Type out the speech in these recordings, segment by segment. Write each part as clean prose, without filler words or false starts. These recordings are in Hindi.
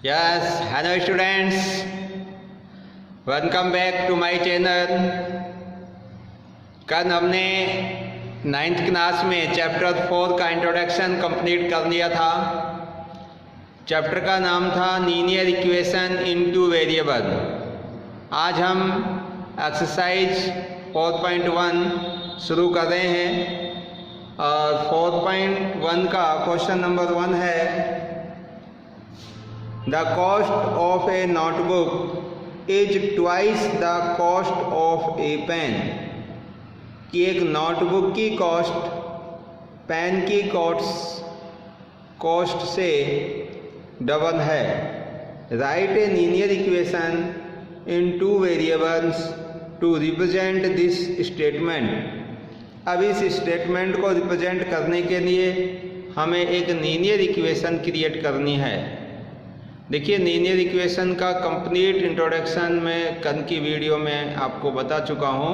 Yes, hello students. Welcome back to my channel. कल हमने 9th क्लास में चैप्टर 4 का इंट्रोडक्शन कंप्लीट कर लिया था। चैप्टर का नाम था लीनियर इक्वेशन इनटू वेरिएबल। आज हम एक्सरसाइज 4.1 शुरू कर रहे हैं और 4.1 का क्वेश्चन नंबर 1 है The cost of a notebook is twice the cost of a pen। कि एक नोटबुक की कॉस्ट पेन की कॉस्ट से डबल है। Write a linear equation in two variables to represent this statement. अब इस स्टेटमेंट को रिप्रेजेंट करने के लिए हमें एक लीनियर इक्वेशन क्रिएट करनी है। देखिए, लीनियर इक्वेशन का कंप्लीट इंट्रोडक्शन में कल की वीडियो में आपको बता चुका हूँ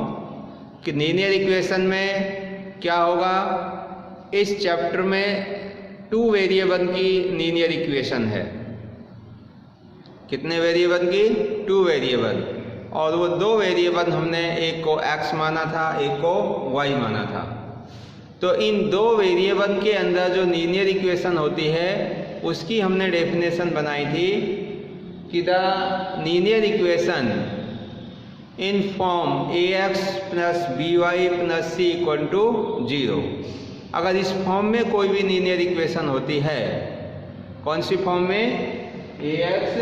कि लीनियर इक्वेशन में क्या होगा। इस चैप्टर में 2 वेरिएबल की लीनियर इक्वेशन है। कितने वेरिएबल की? 2 वेरिएबल, और वो 2 वेरिएबल हमने एक को x माना था, एक को y माना था। तो इन 2 वेरिएबल के अंदर जो लीनियर इक्वेशन होती है उसकी हमने डेफिनेशन बनाई थी कि the linear equation in form ax plus by plus c equal to 0। अगर इस फॉर्म में कोई भी लीनियर इक्वेशन होती है, कौन सी फॉर्म में? ax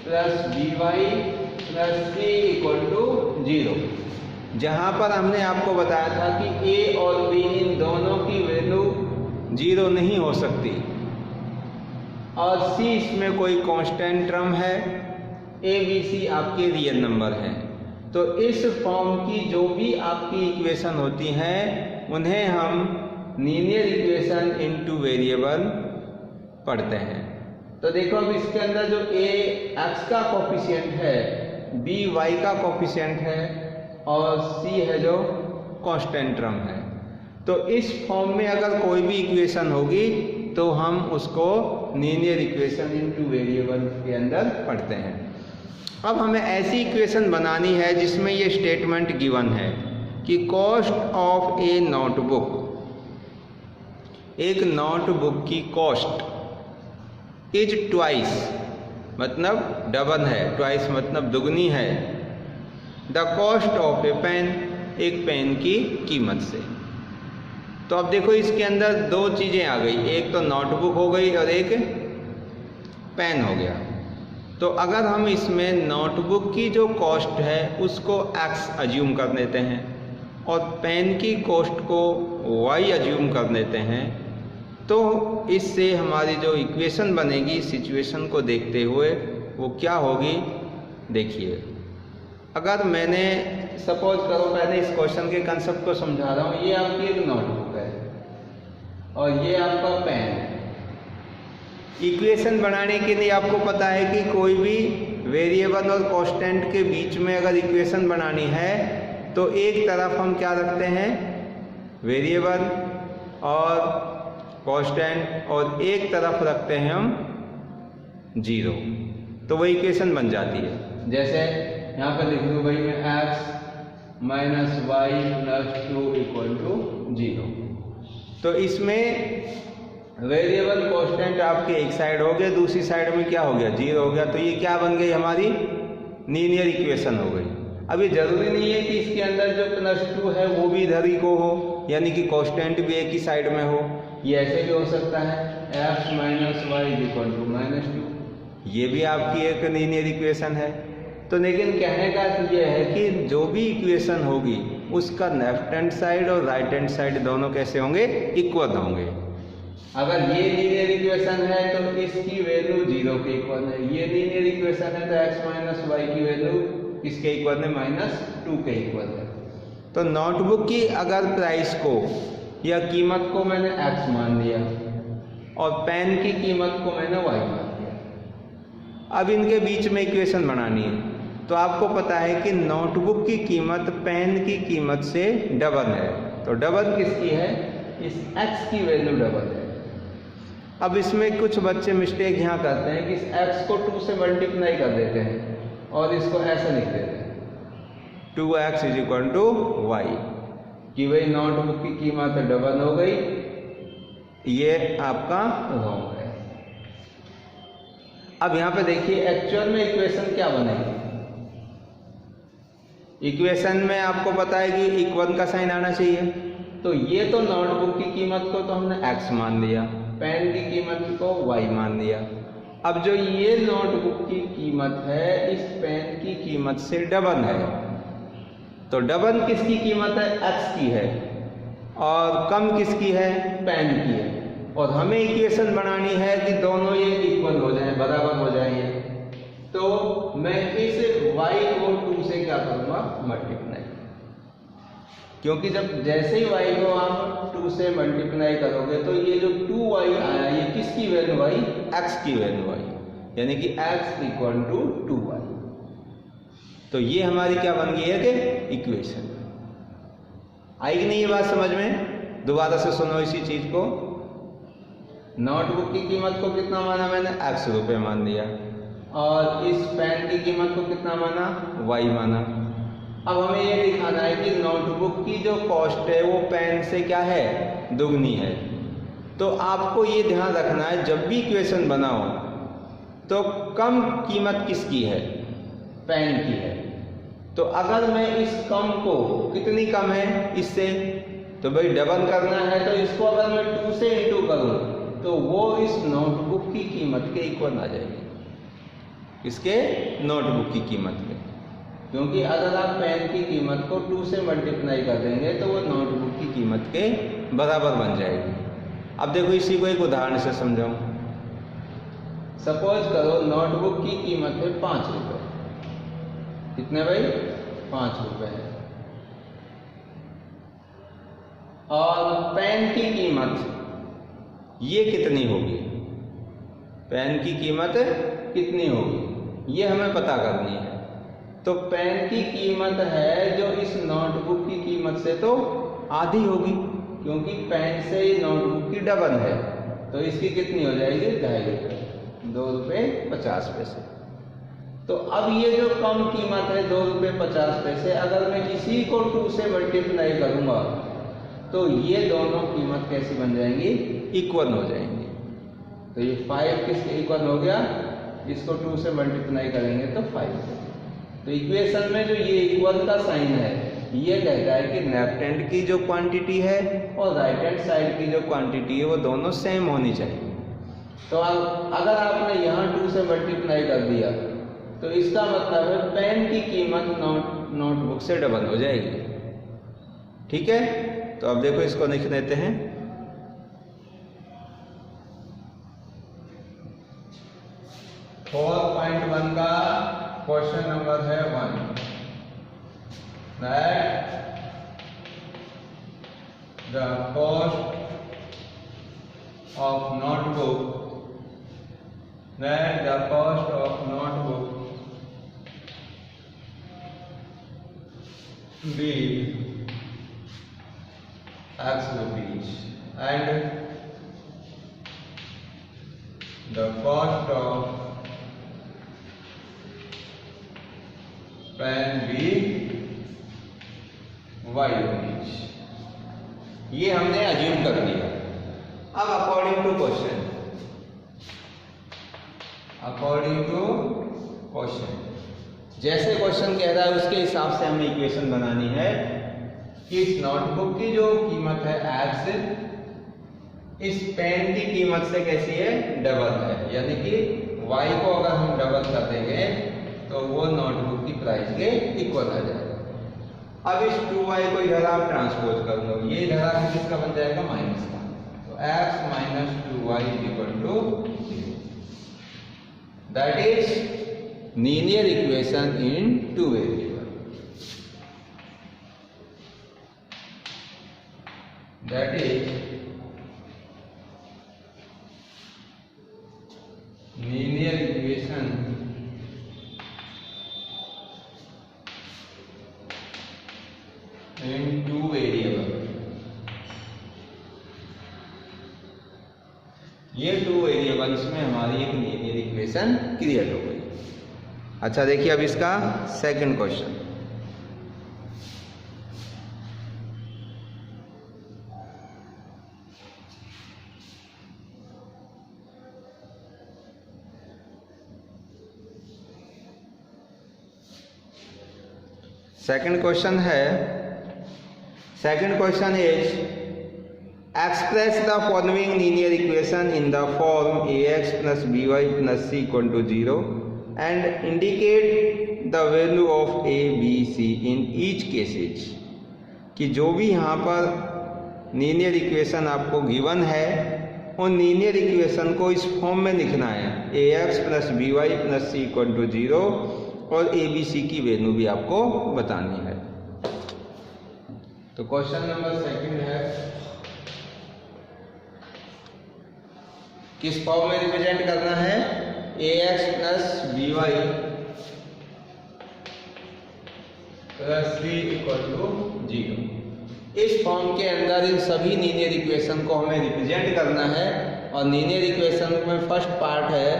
plus by plus c equal to 0। जहाँ पर हमने आपको बताया था कि a और b इन दोनों की वैल्यू 0 नहीं हो सकती और c इसमें कोई कांस्टेंट टर्म है, a b c आपके रियल नंबर हैं। तो इस फॉर्म की जो भी आपकी इक्वेशन होती हैं उन्हें हम लीनियर इक्वेशन इनटू वेरिएबल पढ़ते हैं। तो देखो, अब इसके अंदर जो a x का कोफिशिएंट है, b y का कोफिशिएंट है और c है जो कांस्टेंट टर्म है। तो इस फॉर्म में अगर कोई भी इक्वेशन होगी तो हम उसको लीनियर इक्वेशन इनटू वेरिएबल के अंदर पढ़ते हैं। अब हमें ऐसी इक्वेशन बनानी है जिसमें ये स्टेटमेंट गिवन है कि कॉस्ट ऑफ ए नोटबुक, एक नोटबुक की कॉस्ट इज ट्वाइस, मतलब डबल है, ट्वाइस मतलब दुगनी है, the cost of a pen, एक पेन की कीमत से। तो अब देखो, इसके अंदर 2 चीज़ें आ गई, एक तो नोटबुक हो गई और एक पेन हो गया। तो अगर हम इसमें नोटबुक की जो कॉस्ट है उसको x अज्यूम कर लेते हैं और पेन की कॉस्ट को y अज्यूम कर लेते हैं, तो इससे हमारी जो इक्वेशन बनेगी सिचुएशन को देखते हुए वो क्या होगी। देखिए, अगर मैंने सपोज करो, पहले इस क्वेश्चन के कंसेप्ट को समझा रहा हूँ। ये आपकी एक नोटबुक है और ये आपका पेन है। इक्वेशन बनाने के लिए आपको पता है कि कोई भी वेरिएबल और कांस्टेंट के बीच में अगर इक्वेशन बनानी है तो एक तरफ हम क्या रखते हैं? वेरिएबल और कांस्टेंट, और एक तरफ रखते हैं हम 0। तो वो इक्वेशन बन जाती है। जैसे यहाँ पर लिख दूँ भाई मैं x minus y plus 2 equal to 0। तो इसमें वेरिएबल कांस्टेंट आपके एक साइड हो गया, दूसरी साइड में क्या हो गया? 0 हो गया। तो ये क्या बन गई? हमारी लीनियर इक्वेशन हो गई। अब ये जरूरी नहीं है कि इसके अंदर जो प्लस 2 है वो भी इधर ही को हो, यानी कि कांस्टेंट भी एक ही साइड में हो। ये ऐसे भी हो सकता है, x minus y equal to minus 2। ये भी आपकी एक लीनियर इक्वेशन है। तो लेकिन कहने का तो ये है कि जो भी इक्वेशन होगी उसका लेफ्ट हैंड साइड और राइट हैंड साइड दोनों कैसे होंगे? इक्वल होंगे। अगर ये लीनियर इक्वेशन है तो इसकी वैल्यू 0 के इक्वल है। ये लीनियर इक्वेशन है तो x माइनस वाई की वैल्यू किसके इक्वल है? माइनस 2 के इक्वल है। तो नोटबुक की अगर प्राइस को या कीमत को मैंने x मान लिया और पेन की कीमत को मैंने y मान लिया। अब इनके बीच में इक्वेशन बनानी है तो आपको पता है कि नोटबुक की कीमत पेन की कीमत से डबल है। तो डबल किसकी है? इस x की वैल्यू डबल है। अब इसमें कुछ बच्चे मिस्टेक यहाँ करते हैं कि इस x को 2 से मल्टीप्लाई कर देते हैं और इसको ऐसा लिख देते हैं 2x = y, कि भाई नोटबुक की कीमत डबल हो गई। ये आपका रॉन्ग है। अब यहाँ पे देखिए एक्चुअल में इक्वेशन क्या बनेगी। इक्वेशन में आपको पता है कि इक्वल का साइन आना चाहिए। तो ये तो नोटबुक की कीमत को तो हमने x मान लिया, पेन की कीमत को y मान लिया। अब जो ये नोटबुक की कीमत है इस पेन की कीमत से डबल है, तो डबल किसकी कीमत है? x की है, और कम किसकी है? पेन की है। और हमें इक्वेशन बनानी है कि दोनों ये इक्वल हो जाएं, बराबर हो जाएंगे। तो मैं इस y को 2 से क्या करूंगा? मल्टीप्लाई, क्योंकि जब जैसे ही y को आप 2 से मल्टीप्लाई करोगे तो ये जो 2y आया ये किसकी वैल्यू आई? x की वैल्यू आई, यानी कि x = 2y। तो ये हमारी क्या बन गई है कि इक्वेशन। आई कि नहीं ये बात समझ में? दोबारा से सुनो इसी चीज को। नोटबुक की कीमत को कितना माना मैंने? x रुपये मान दिया, और इस पेन की कीमत को कितना माना? y माना। अब हमें ये दिखाना है कि नोटबुक की जो कॉस्ट है वो पेन से क्या है? दुगनी है। तो आपको ये ध्यान रखना है जब भी इक्वेशन बनाओ तो कम कीमत किसकी है? पेन की है। तो अगर मैं इस कम को, कितनी कम है इससे, तो भाई डबल करना है, तो इसको अगर मैं 2 से इंटू करूं तो वो इस नोटबुक की कीमत के इक्वल आ जाएगी। इसके नोटबुक की कीमत के, क्योंकि अगर आप पेन की कीमत को 2 से मल्टीप्लाई कर देंगे तो वो नोटबुक की कीमत के बराबर बन जाएगी। अब देखो इसी को एक उदाहरण से समझाऊं। सपोज करो नोटबुक की कीमत है 5 रुपये। कितने भाई? 5 रुपये है। और पेन की कीमत ये कितनी होगी? पेन की कीमत कितनी होगी ये हमें पता करनी है। तो पेन की कीमत है जो इस नोटबुक की कीमत से तो आधी होगी, क्योंकि पेन से ये नोटबुक की डबल है। तो इसकी कितनी हो जाएगी? 2.5 रुपये, 2 रुपये 50 पैसे। तो अब ये जो कम कीमत है 2 रुपये 50 पैसे, अगर मैं इसी को 2 से मल्टीप्लाई करूंगा तो ये दोनों कीमत कैसी बन जाएंगी? इक्वल हो जाएंगी। तो ये 5 किसके इक्वल हो गया? इसको 2 से मल्टीप्लाई करेंगे तो 5। तो इक्वेशन में जो ये इक्वल का साइन है ये कहता है कि लेफ्ट हैंड की जो क्वांटिटी है और राइट हैंड साइड की जो क्वांटिटी है वो दोनों सेम होनी चाहिए। तो अगर आपने यहाँ 2 से मल्टीप्लाई कर दिया तो इसका मतलब है पेन की कीमत नोटबुक से डबल हो जाएगी। ठीक है, तो अब देखो इसको लिख देते हैं। .1 का क्वेश्चन नंबर है 1, that the cost of notebook be X rupees and the cost of pen be Y rupees। ये हमने अज्यूम कर लिया। अब अकॉर्डिंग टू क्वेश्चन, जैसे क्वेश्चन कह रहा है उसके हिसाब से हमें इक्वेशन बनानी है कि इस नोटबुक की जो कीमत है x, इस पेन की कीमत से कैसी है? डबल है, यानी कि y को अगर हम डबल कर देंगे तो वो नोटबुक की प्राइस के इक्वल आ जाएगा। अब इस 2y को इधर आप ट्रांसपोज कर लो, ये इधर आके किसका बन जाएगा? माइनस का। तो x - 2y = 0। That is linear equation in 2 variable. That is linear equation in 2 variable. ये 2 वेरिएबल्स में हमारी एक लीनियर इक्वेशन क्रिएट हो गई। अच्छा देखिए अब इसका second question. Second question is express the following linear equation in the form ax plus by plus c equal to 0 and indicate the value of a b c in each cases। कि जो भी यहाँ पर लीनियर इक्वेशन आपको गिवन है उन लीनियर इक्वेशन को इस फॉर्म में लिखना है ax plus by plus c equal to 0 और ए बी सी की वैल्यू भी आपको बतानी है। तो क्वेश्चन नंबर सेकंड है किस फॉर्म में रिप्रेजेंट करना है ax plus by plus c equal to 0। इस फॉर्म के अंदर इन सभी लीनियर इक्वेशन को हमें रिप्रेजेंट करना है और लीनियर इक्वेशन में फर्स्ट पार्ट है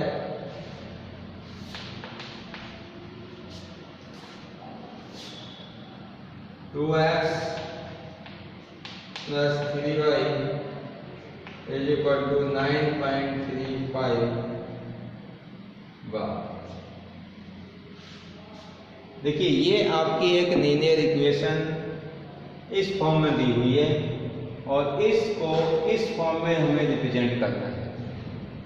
2x plus 3y is equal to 9.35 बार। देखिए ये आपकी एक लीनियर इक्वेशन इस फॉर्म में दी हुई है और इसको इस फॉर्म में हमें रिप्रेजेंट करना है।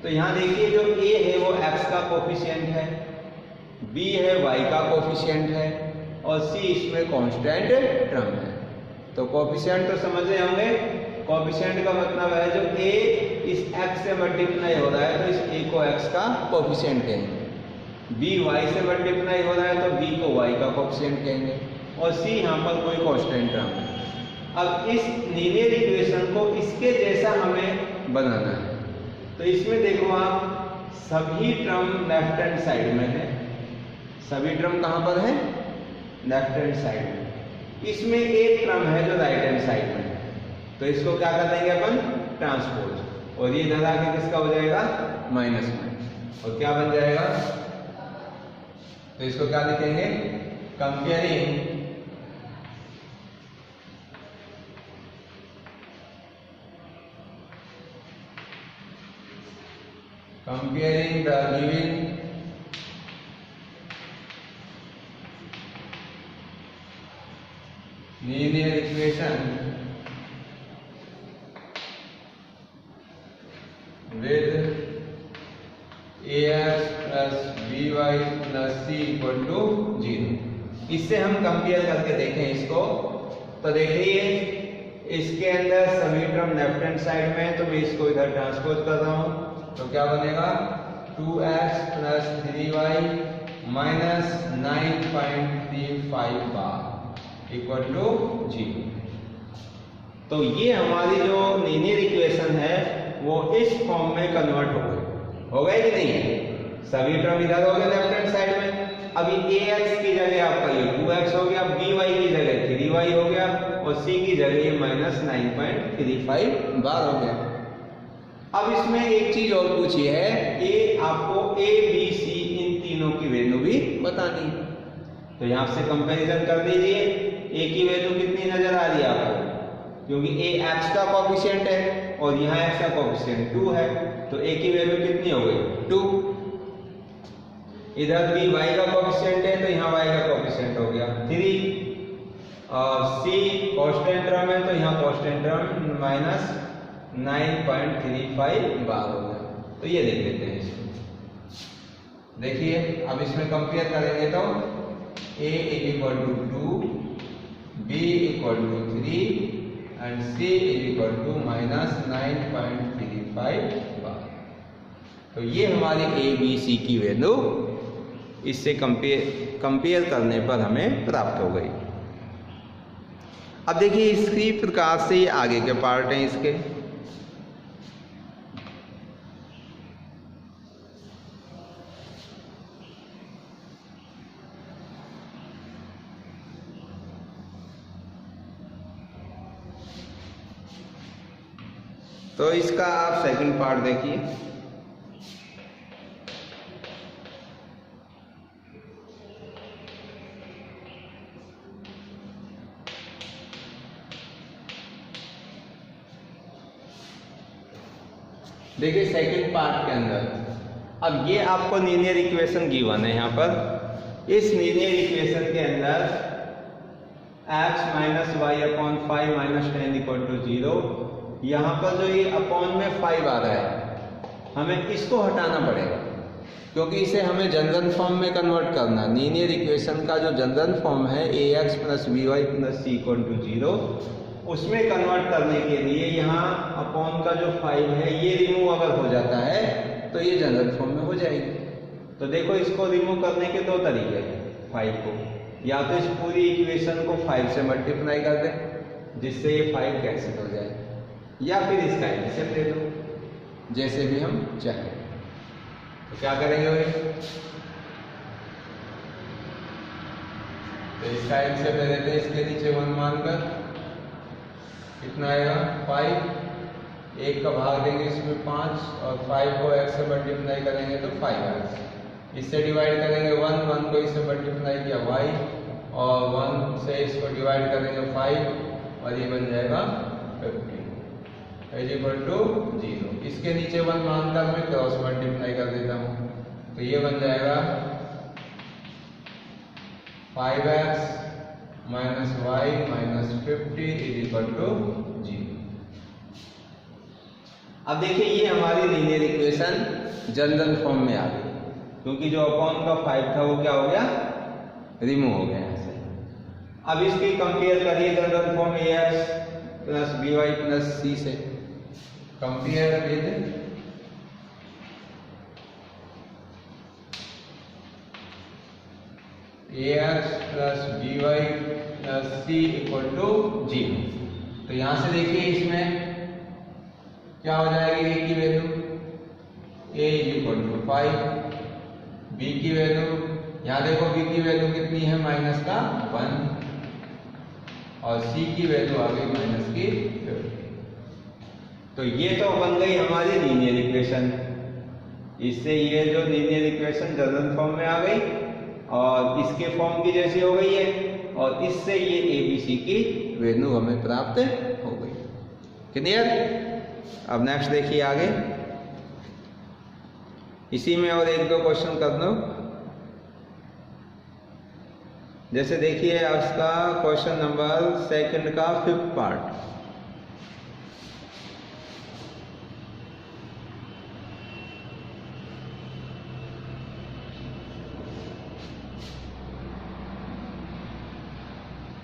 तो यहाँ देखिए जो a है वो x का कोफिशिएंट है, b है y का कोफिशिएंट है और c इसमें कांस्टेंट टर्म है। तो कोफिशिएंट तो समझ रहे होंगे, कोफिशिएंट का मतलब है जो a इस x से मल्टीप्लाई हो रहा है तो इस a को x का कोफिशिएंट कहेंगे, b y से मल्टीप्लाई हो रहा है तो b को y का कोफिशिएंट कहेंगे और c यहाँ पर कोई कांस्टेंट टर्म है। अब इस लीनियर इक्वेशन को इसके जैसा हमें बनाना है। तो इसमें देखो आप सभी टर्म लेफ्ट हैंड साइड में है, सभी टर्म कहाँ पर है लेफ्ट हैंड साइड में। इसमें एक टर्म है जो राइट हैंड साइड में है तो इसको क्या कर देंगे अपन ट्रांसपोज और ये इधर आके किसका हो जाएगा माइनस में और क्या बन जाएगा। तो इसको क्या लिखेंगे comparing the given linear equation with ax plus by plus c equal to 0। इससे हम कंपेयर करके देखें इसको। तो देखिए इसके अंदर सभी टर्म लेफ्ट हैंड साइड में है तो मैं इसको इधर ट्रांसपोज कर रहा हूं तो क्या बनेगा 2x plus 3y minus 9.35 bar equal to 0। तो ये हमारी जो लीनियर इक्वेशन है वो इस फॉर्म में कन्वर्ट हो गए कि नहीं। सभी टर्म इधर हो गए लेफ्ट हैंड साइड में। अभी ax की जगह आपका ये 2x हो गया, by की जगह 3y हो गया और c की जगह ये माइनस 9.35 बार हो गया। अब इसमें एक चीज और पूछी है कि आपको a b c इन तीनों की वैल्यू भी बतानी है। तो यहाँ से कंपैरिजन कर दीजिए। a की वैल्यू कितनी नजर आ रही है आपको क्योंकि a x का कोफिशिएंट है और यहाँ x का कोफिशिएंट 2 है तो a की वैल्यू कितनी हो गई 2। इधर b y का कोफिशिएंट है तो यहाँ y का कोफिशिएंट हो गया 3 और c कांस्टेंट टर्म है तो यहाँ कांस्टेंट टर्म माइनस 9.35 बार हो गया। तो ये देख लेते हैं इसको। देखिए अब इसमें कंपेयर करेंगे तो a equal to 2, b equal to 3 and c equal to minus 9.35 bar. तो ये हमारी a b c की वैल्यू इससे कंपेयर करने पर हमें प्राप्त हो गई। अब देखिए इसी प्रकार से आगे के पार्ट हैं इसके। तो इसका आप सेकंड पार्ट देखिए। देखिए सेकंड पार्ट के अंदर अब ये आपको लीनियर इक्वेशन गिवन है। यहाँ पर इस लीनियर इक्वेशन के अंदर x minus y upon 5 minus 10 equal to 0, यहाँ पर जो ये अपॉन में 5 आ रहा है, हमें इसको हटाना पड़ेगा क्योंकि इसे हमें जनरल फॉर्म में कन्वर्ट करना। लीनियर इक्वेशन का जो जनरल फॉर्म है ax plus by plus c equal to 0, उसमें कन्वर्ट करने के लिए यहाँ अपॉन का जो 5 है ये रिमूव अगर हो जाता है तो ये जनरल फॉर्म में हो जाएगी। तो देखो इसको रिमूव करने के दो तरीके हैं। 5 को या तो इस पूरी इक्वेशन को 5 से मल्टीप्लाई कर दें जिससे ये 5 कैंसिल हो जाए, या फिर इसका एलसीएम ले लो, जैसे भी हम चाहें। तो क्या करेंगे भाई, तो इसका एलसीएम ले लेते हैं इसके नीचे 1 मानकर, कितना आएगा 5, 1 का भाग देंगे इसमें 5 और 5 को x से मल्टीप्लाई करेंगे तो 5x, इससे डिवाइड करेंगे 1 को इससे मल्टीप्लाई किया y, और 1 से इसको डिवाइड करेंगे 5 और ये बन जाएगा 15 इज इक्वल टू 0। इसके नीचे 1 मानकर मैं क्रॉस मल्टीप्लाई कर देता हूँ, तो ये बन जाएगा 5x minus y minus 50 is equal to 0। अब देखिए ये हमारी लीनियर इक्वेशन जनरल फॉर्म में आ गई क्योंकि जो अपॉन का 5 था वो क्या हो गया, रिमूव हो गया यहाँ से। अब इसकी कंपेयर करिए general form ax plus by plus c से, कंपेयर कर लेते ax plus by plus c equal to 0। तो यहां से देखिए इसमें क्या हो जाएगी, a की value a equal to 5, b की वैल्यू, यहां देखो b की वैल्यू कितनी है माइनस का 1, और c की वैल्यू आ गई माइनस की 50। तो ये तो बन गई हमारी लीनियर इक्वेशन। इससे ये जो लीनियर इक्वेशन जनरल फॉर्म में आ गई और इसके फॉर्म की जैसी हो गई है, और इससे ये ABC की वैल्यू हमें प्राप्त हो गई। क्लियर? अब नेक्स्ट देखिए आगे, इसी में और 1-2 क्वेश्चन कर दो। जैसे देखिए आपका क्वेश्चन नंबर 2 का 5th पार्ट।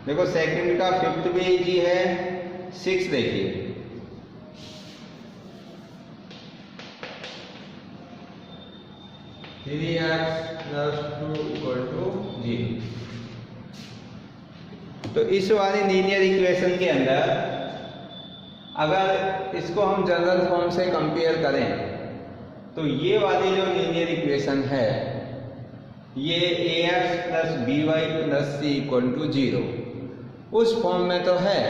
देखो 2 का 5th भी इजी है। 6 देखिए, x प्लस 2 इक्वल टू 0। तो इस वाली लीनियर इक्वेशन के अंदर अगर इसको हम जनरल फॉर्म से कंपेयर करें तो ये वाली जो लीनियर इक्वेशन है ये ax plus by plus c equal to 0 उस फॉर्म में तो है,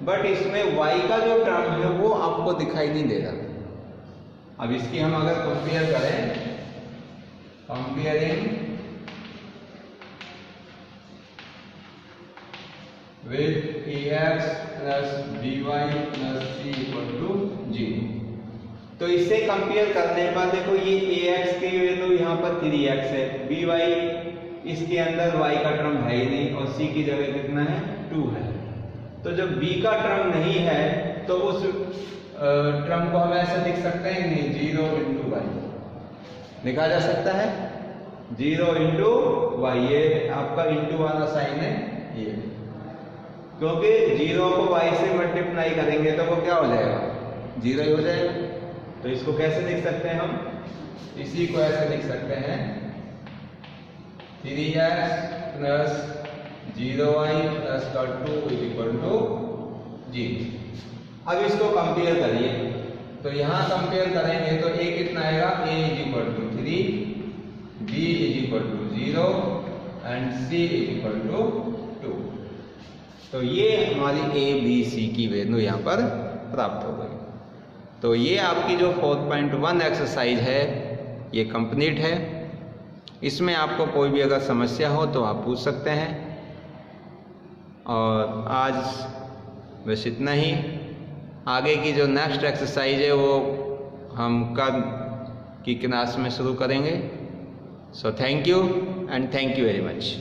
बट इसमें y का जो टर्म है वो आपको दिखाई नहीं दे रहा। अब इसकी हम अगर कंपेयर करें, comparing with ax plus by plus c equal to 0, तो इससे कंपेयर करने पर देखो ये ax की वैल्यू यहाँ पर 3x है, by इसके अंदर y का टर्म है ही नहीं, और c की जगह कितना है 2 है। तो जब b का टर्म नहीं है तो उस टर्म को हम ऐसे लिख सकते हैं नहीं, 0 इंटू y लिखा जा सकता है, 0 इंटू y, ये आपका इंटू वाला साइन है ये, क्योंकि 0 को y से मल्टीप्लाई करेंगे तो वो क्या हो जाएगा, 0 ही हो जाएगा। तो इसको कैसे लिख सकते हैं हम, इसी को ऐसे लिख सकते हैं 3x plus 0y plus 2 is equal to 0। अब इसको कंपेयर करिए, तो यहाँ कंपेयर करेंगे तो a कितना आएगा, a is equal to 3, b is equal to 0 and c is equal to 2। तो ये हमारी a b c की वैल्यू यहाँ पर प्राप्त हो गई। तो ये आपकी जो 4.1 एक्सरसाइज है ये कंप्लीट है। इसमें आपको कोई भी अगर समस्या हो तो आप पूछ सकते हैं। और आज बस इतना ही। आगे की जो नेक्स्ट एक्सरसाइज है वो हम कल की क्लास में शुरू करेंगे। So thank you and thank you very much.